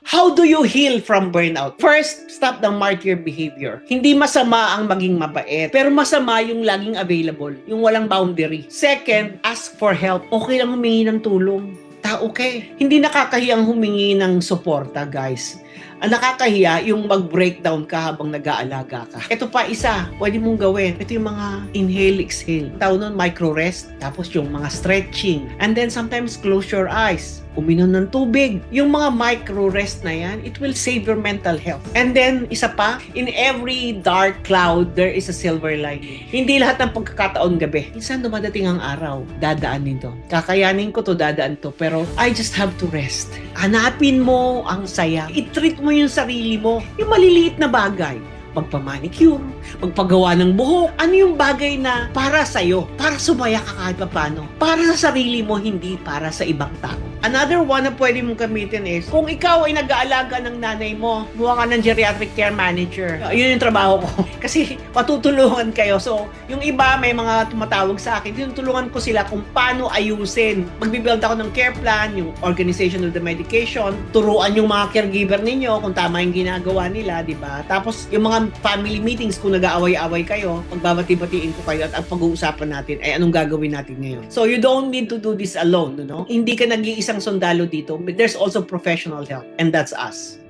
How do you heal from burnout? First, stop the martyr behavior. Hindi masama ang maging mabait, pero masama yung laging available, yung walang boundary. Second, ask for help. Okay lang humingi ng tulong. Okay. Hindi nakakahiyang humingi ng suporta, guys. Ang nakakahiya, yung mag-breakdown ka habang nag-aalaga ka. Ito pa isa, pwede mong gawin. Ito yung mga inhale, exhale. Tawag nun, micro-rest. Tapos yung mga stretching. And then sometimes close your eyes. Uminom ng tubig. Yung mga micro-rest na yan, it will save your mental health. And then, isa pa, in every dark cloud, there is a silver lining. Hindi lahat ng pagkakataon gabi. Minsan dumadating ang araw, dadaan nito. Kakayanin ko to, dadaan to. Pero I just have to rest. Hanapin mo ang saya. I-treat mo yung sarili mo. Yung maliliit na bagay. Magpamanicure, magpagawa ng buhok. Ano yung bagay na para sa'yo? Para sumaya ka kahit paano. Para sa sarili mo, hindi para sa ibang tao. Another one na pwede mong gamitin is, kung ikaw ay nag-aalaga ng nanay mo, buha ka ng geriatric care manager. Yun yung trabaho ko. Kasi matutulungan kayo. So, yung iba, may mga tumatawag sa akin, tinutulungan ko sila kung paano ayusin. Magbibuild ako ng care plan, yung organization of the medication, turuan yung mga caregiver ninyo kung tama yung ginagawa nila, di ba? Tapos, yung mga family meetings, kung nag-aaway-away kayo, magbabati-batiin ko kayo at ang pag-uusapan natin ay anong gagawin natin ngayon. So, you don't need to do this alone, no? Hindi ka nag-iisang sundalo dito, but there's also professional help, and that's us.